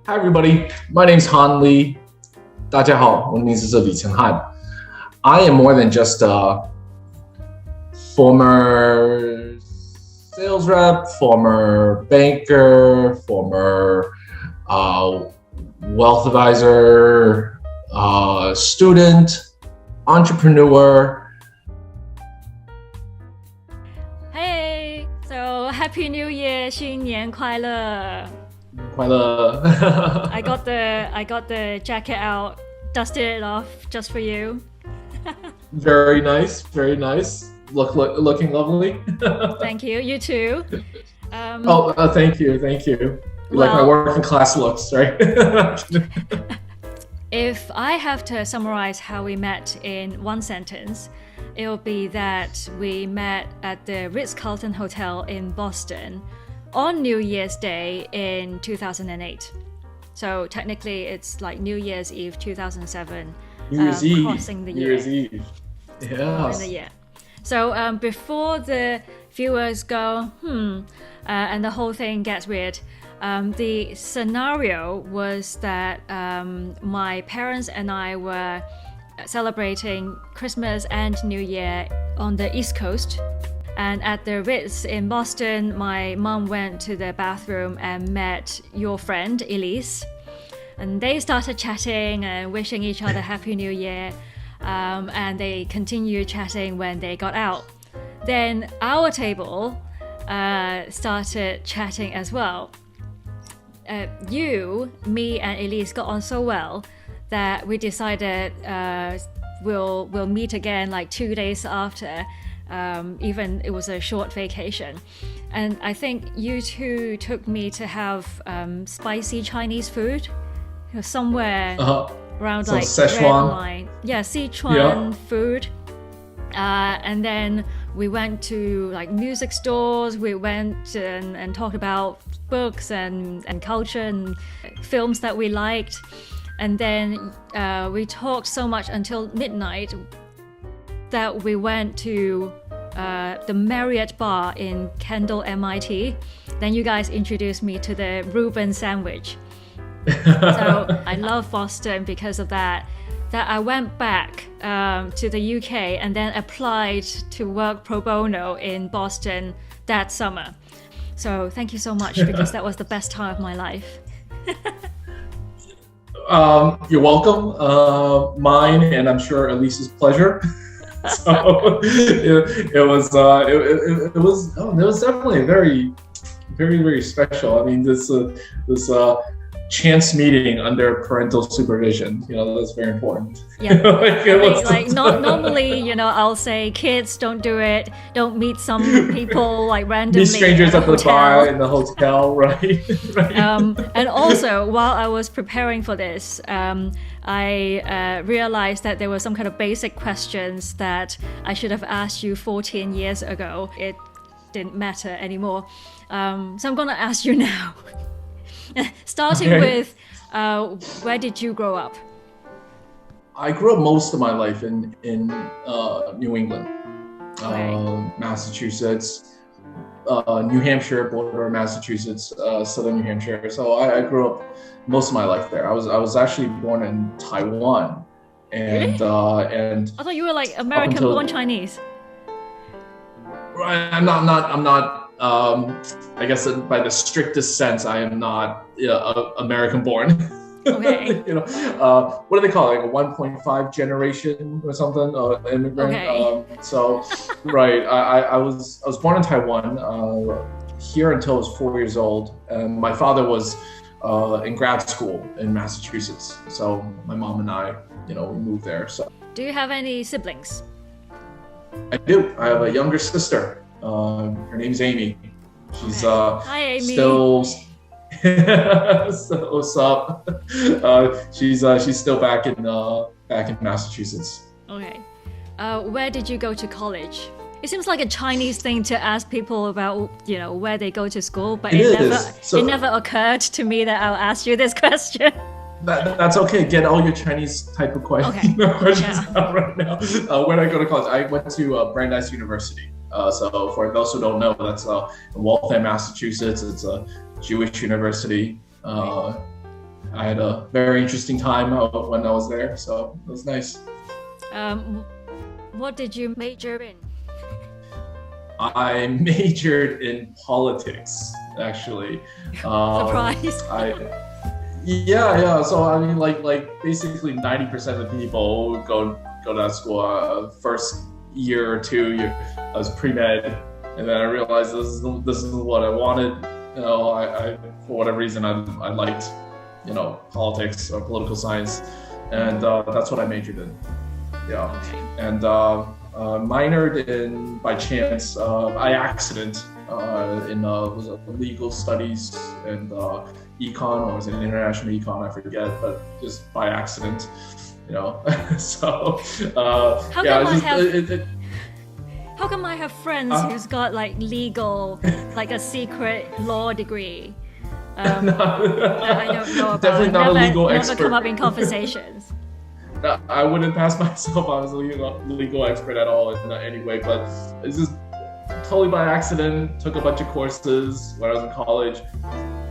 Hi everybody, my name's Han Lee. 大家好，我的名字是李承翰。I am more than just a former sales rep, former banker, former wealth advisor, student, entrepreneur. Hey, so Happy New Year, 新年快乐！快乐。I got the jacket out, dusted it off just for you. Very nice, very nice. Looking lovely. Thank you. You too. Thank you. You like my working class looks, right? If I have to summarize how we met in one sentence, it will be that we met at the Ritz-Carlton Hotel in Boston on New Year's Day in 2008. So technically it's like New Year's Eve 2007. New Year's Eve. Crossing the New year. Year's Eve. Yes. The year. So before the viewers go, and the whole thing gets weird, the scenario was that my parents and I were celebrating Christmas and New Year on the East Coast. And at the Ritz in Boston, my mom went to the bathroom and met your friend, Elise. And they started chatting and wishing each other Happy New Year. And they continued chatting when they got out. Then our table started chatting as well. You, me, and Elise got on so well that we decided we'll meet again like 2 days after. Even it was a short vacation. And I think you two took me to have spicy Chinese food, somewhere around like Szechuan. Red Line. Yeah, Sichuan food. And then we went to like music stores. We went and talked about books and culture and films that we liked. And then we talked so much until midnight that we went to the Marriott bar in Kendall, MIT. Then you guys introduced me to the Reuben sandwich. So I love Boston because of that. That I went back to the UK and then applied to work pro bono in Boston that summer. So thank you so much because that was the best time of my life. You're welcome. Mine and I'm sure Elise's pleasure. So it was definitely very, very, very special. I mean, this chance meeting under parental supervision, that's very important. Yeah. Normally, I'll say kids don't do it. Don't meet some people like randomly. Meet strangers at the bar in the hotel, right? Right. And also, while I was preparing for this, I realized that there were some kind of basic questions that I should have asked you 14 years ago. It didn't matter anymore. So I'm going to ask you now. Starting with, where did you grow up? I grew up most of my life in New England, Massachusetts, New Hampshire, border of Massachusetts, southern New Hampshire. So I grew up most of my life there. I was actually born in Taiwan, and really? And I thought you were like American-born Chinese. I'm not. I guess by the strictest sense, I am not American-born. Okay. What do they call it? Like a 1.5 generation or something, immigrant. Okay. Right. I was born in Taiwan. Here until I was 4 years old, and my father was in grad school in Massachusetts. So my mom and I, we moved there. So. Do you have any siblings? I do. I have a younger sister. Her name's Amy. She's Hi, Amy. Still. So what's up? She's still back in Massachusetts. Okay. Where did you go to college? It seems like a Chinese thing to ask people about, where they go to school, but it never occurred to me that I'll ask you this question. That's okay. Get all your Chinese type of questions out right now. Where did I go to college? I went to Brandeis University. So for those who don't know, that's in Waltham, Massachusetts. It's a Jewish university. I had a very interesting time when I was there, so it was nice. What did you major in? I majored in politics, actually. Surprise. Yeah. So I mean, like basically 90% of the people would go to that school. First year or 2, I was pre-med, and then I realized this is what I wanted. I for whatever reason I liked, politics or political science, and that's what I majored in. Yeah, Okay. and minored in by chance, by accident, in was it legal studies and econ, or was it international econ? I forget, but just by accident, So How come I have friends who's got like legal, like a secret law degree? I don't know about. Definitely not a legal never expert. come up in conversations. I wouldn't pass myself off as a legal expert at all in any way, but it's just totally by accident. Took a bunch of courses when I was in college.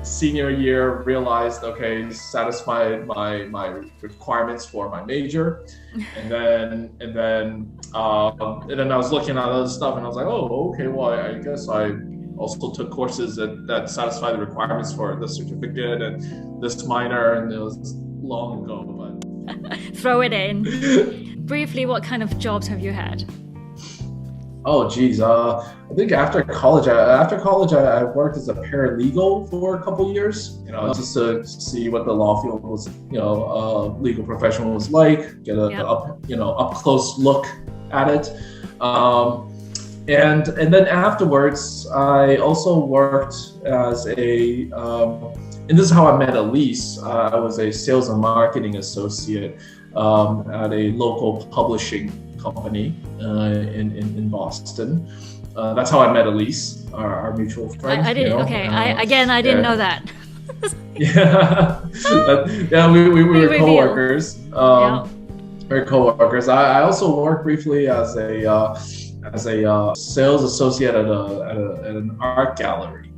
Senior year, realized, okay, satisfied my requirements for my major, and then I was looking at other stuff, and I was like, oh, okay, well, I guess I also took courses that satisfy the requirements for this certificate and this minor, and it was long ago, but Throw it in. Briefly, what kind of jobs have you had? Oh, geez. I think after college, I worked as a paralegal for a couple years, just to see what the law field was, legal profession was like, get up close look at it. And then afterwards, I also worked as and this is how I met Elise. I was a sales and marketing associate at a local publishing company in Boston. That's how I met Elise, our mutual friend. I didn't. I didn't know that. We were coworkers. We're coworkers. I also worked briefly as a sales associate at an art gallery.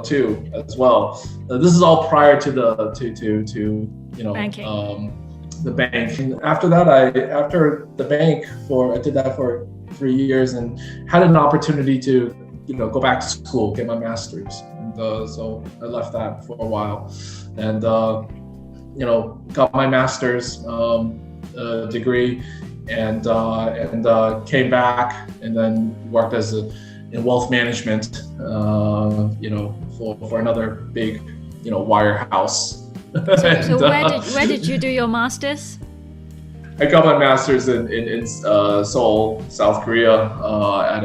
Too as well. This is all prior to banking. The bank. And after that, after the bank I did that for 3 years and had an opportunity to go back to school, get my master's, and so I left that for a while, and got my master's degree, and came back and then worked in wealth management, for another big wirehouse. So where did you do your master's? I got my master's in Seoul, South Korea, at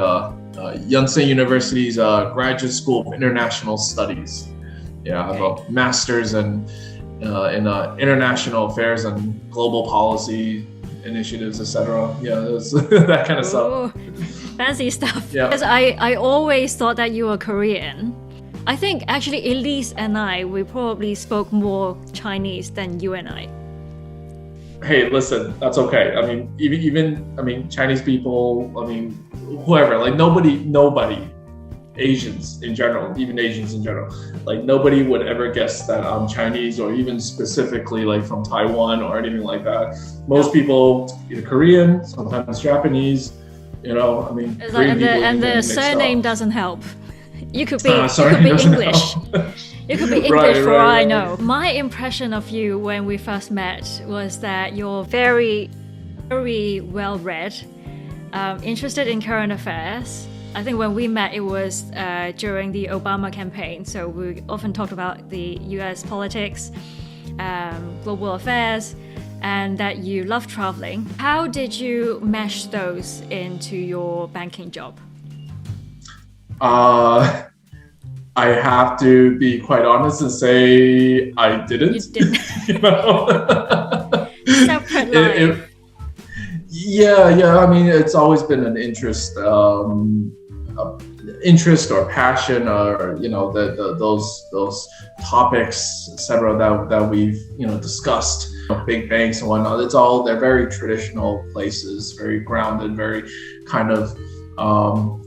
Yonsei University's Graduate School of International Studies. Yeah, I have a master's in international affairs and global policy initiatives, etc. Yeah, it's that kind of stuff. Fancy stuff. Yeah. Because I always thought that you were Korean. I think actually Elise and we probably spoke more Chinese than you and I. Hey, listen, that's okay. I mean, even Chinese people, whoever, like nobody, Asians in general, even Asians in general, like nobody would ever guess that I'm Chinese or even specifically like from Taiwan or anything like that. Most people either Korean, sometimes Japanese, It's like, and the surname doesn't help. You could be English. You could be English for all I know. My impression of you when we first met was that you're very, very well read, interested in current affairs. I think when we met, it was during the Obama campaign. So we often talked about the US politics, global affairs, and that you love traveling. How did you mesh those into your banking job? I have to be quite honest and say I didn't. You didn't. Separate life. Yeah. It's always been an interest or passion, or those topics, etc. That we've discussed. Big banks and whatnot. They're very traditional places, very grounded, very kind of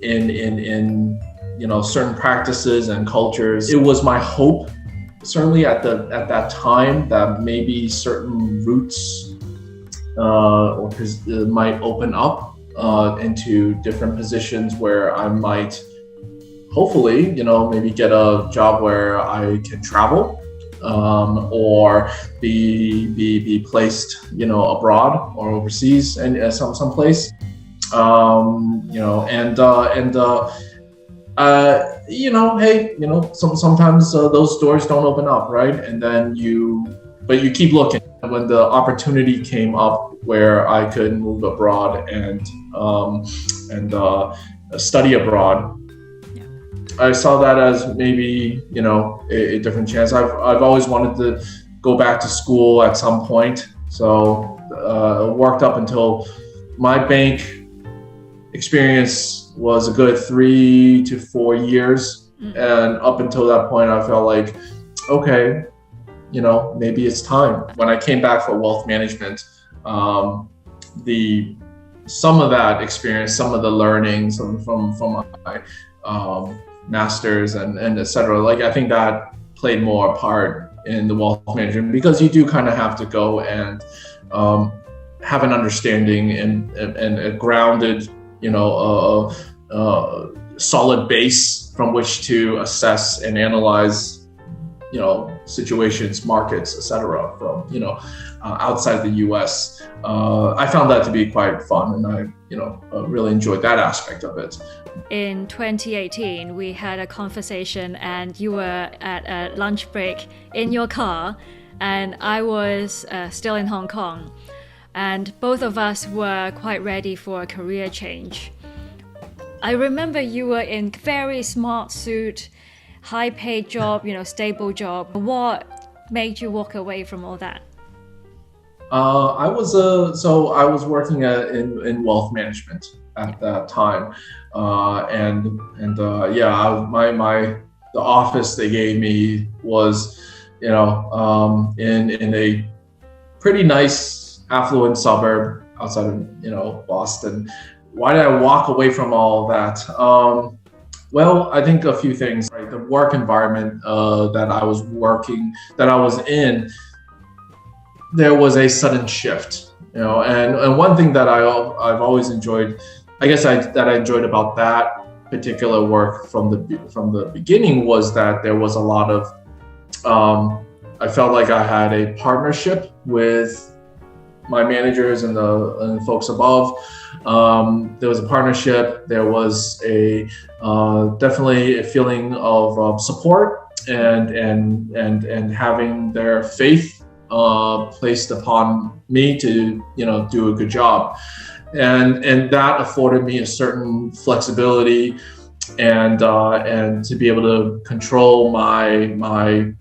in certain practices and cultures. It was my hope certainly at that time that maybe certain routes might open up into different positions where I might hopefully, maybe get a job where I can travel, or be placed, abroad or overseas and some place, hey, sometimes those doors don't open up, right? And then but you keep looking. When the opportunity came up where I could move abroad and study abroad, I saw that as maybe, a different chance. I've always wanted to go back to school at some point. So worked up until my bank experience was a good 3 to 4 years. And up until that point, I felt like, okay, maybe it's time. When I came back for wealth management, some of that experience, some of the learnings from my masters and et cetera, I think that played more a part in the wealth management, because you do kind of have to go and have an understanding and a grounded, solid base from which to assess and analyze, situations, markets, et cetera, from, outside the US. I found that to be quite fun, and I, really enjoyed that aspect of it. In 2018, we had a conversation, and you were at a lunch break in your car, and I was still in Hong Kong, and both of us were quite ready for a career change. I remember you were in very smart suit, high-paid job, stable job. What made you walk away from all that? I was working in wealth management at that time, the office they gave me was, in a pretty nice affluent suburb outside of, Boston. Why did I walk away from all that? Well, I think a few things. Right? The work environment that I was in, there was a sudden shift, and one thing that I've always enjoyed, that I enjoyed about that particular work from the beginning, was that there was a lot of, I felt like I had a partnership with my managers and the folks above. There was a partnership. There was definitely a feeling of support and having their faith placed upon me to do a good job, and that afforded me a certain flexibility and to be able to control my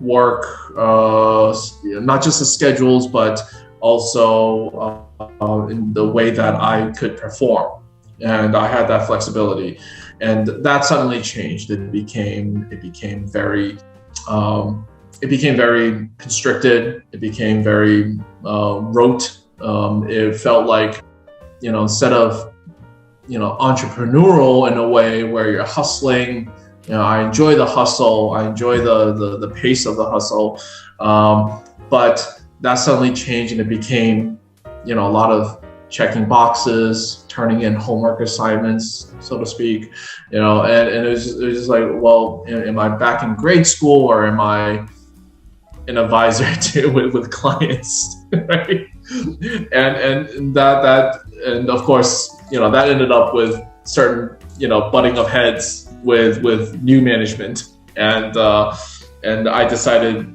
work, not just the schedules, but also in the way that I could perform, and I had that flexibility, and that suddenly changed. It became very constricted. It became very rote. It felt like, instead of, entrepreneurial in a way where you're hustling, I enjoy the hustle. I enjoy the pace of the hustle. But that suddenly changed, and it became, a lot of checking boxes, turning in homework assignments, so to speak, and it was just like, well, am I back in grade school, or am I an advisor with clients, right? And of course, that ended up with certain, butting of heads with new management, and I decided,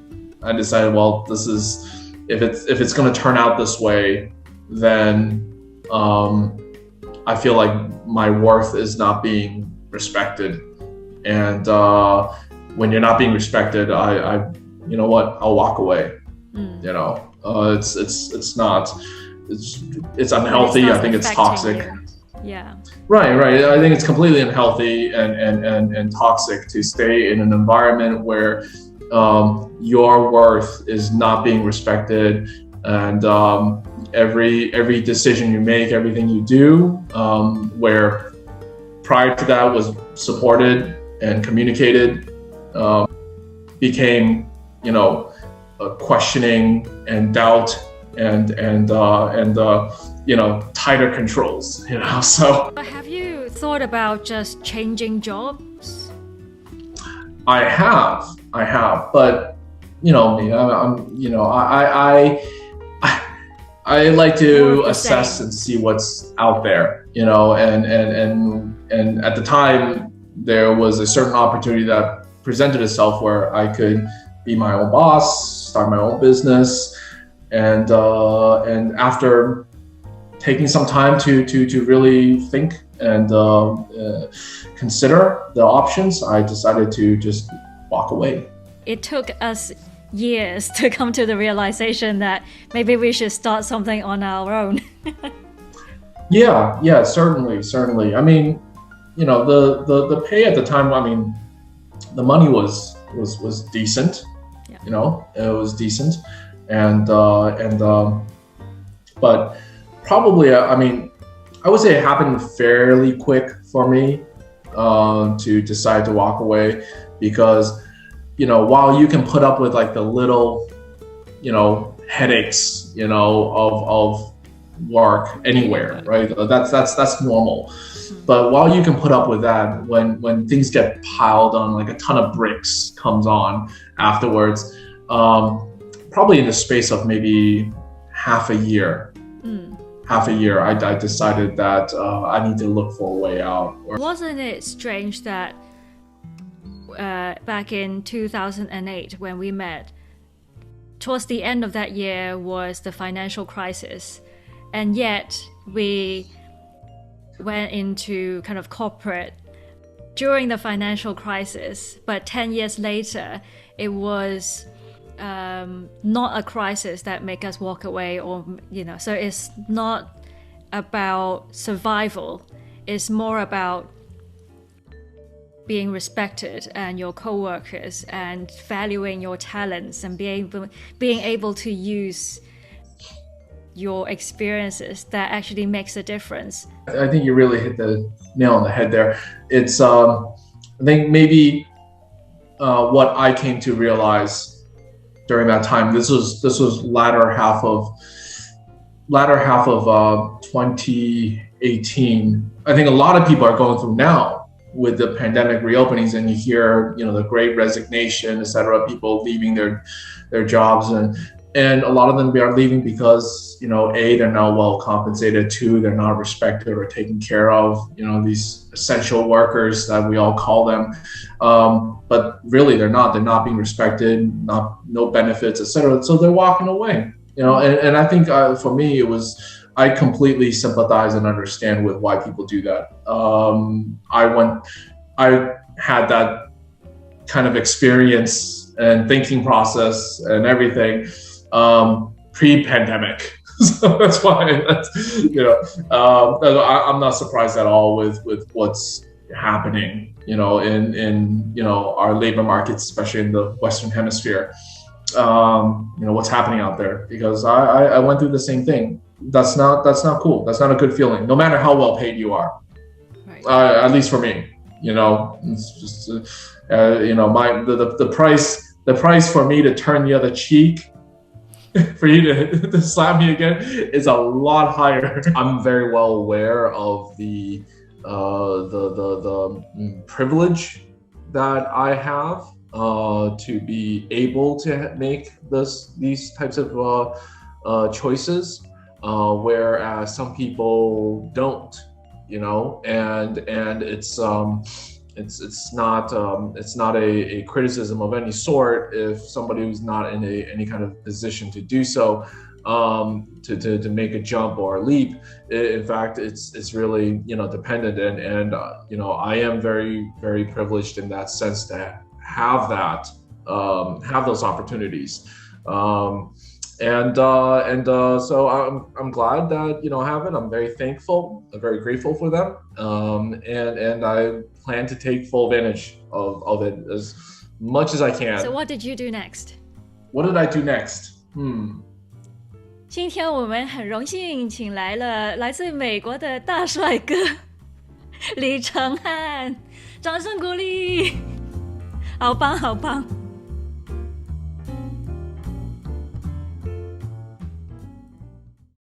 well, this is, if it's going to turn out this way, then I feel like my worth is not being respected, and when you're not being respected, I you know what, I'll walk away. It's unhealthy. I think it's toxic. You. Yeah. Right. I think it's completely unhealthy and toxic to stay in an environment where your worth is not being respected, and every decision you make, everything you do, where prior to that was supported and communicated, became, questioning and doubt and tighter controls. So have you thought about just changing jobs? I have, but me, I like to assess and see what's out there, and at the time there was a certain opportunity that presented itself where I could be my own boss, start my own business, and after taking some time to really think and consider the options, I decided to just walk away. It took us years to come to the realization that maybe we should start something on our own. Yeah, certainly. I mean, the pay at the time, I mean, the money was decent. Yeah. It was decent, but probably, I mean, I would say it happened fairly quick for me to decide to walk away, because while you can put up with like the little headaches of work anywhere, right? That's normal. But while you can put up with that, when things get piled on, like a ton of bricks comes on afterwards, probably in the space of maybe half a year, I decided that I need to look for a way out. Wasn't it strange that back in 2008 when we met, towards the end of that year was the financial crisis, and yet we went into kind of corporate during the financial crisis, but 10 years later it was not a crisis that make us walk away, or so it's not about survival, it's more about being respected and your co-workers and valuing your talents and being able to use your experiences that actually makes a difference. I think you really hit the nail on the head there. It's I think maybe what I came to realize during that time, this was latter half of 2018. I think a lot of people are going through now with the pandemic reopenings, and you hear the Great Resignation, etc. People leaving their jobs, and a lot of them are leaving because A, they're not well compensated, 2, they're not respected or taken care of, these essential workers that we all call them, but really they're not being respected, no benefits, etc. So they're walking away, and I think for me I completely sympathize and understand with why people do that. I had that kind of experience and thinking process and everything pre-pandemic. So that's why I'm not surprised at all with what's happening, in our labor markets, especially in the Western Hemisphere. What's happening out there, because I went through the same thing. That's not cool. That's not a good feeling, no matter how well paid you are. Right. At least for me, it's just the price for me to turn the other cheek, for you to slap me again, is a lot higher. I'm very well aware of the privilege that I have to be able to make these types of choices, whereas some people don't, and it's not a criticism of any sort if somebody who's not in any kind of position to do so, to make a jump or a leap. In fact, it's really dependent, and I am very, very privileged in that sense to have those opportunities, so I'm glad that I have it. I'm very thankful, I'm very grateful for them, and I plan to take full advantage of it as much as I can. So what did you do next? What did I do next? 今天我们很荣幸请来了来自美国的大帅哥李承翰，掌声鼓励！好棒好棒！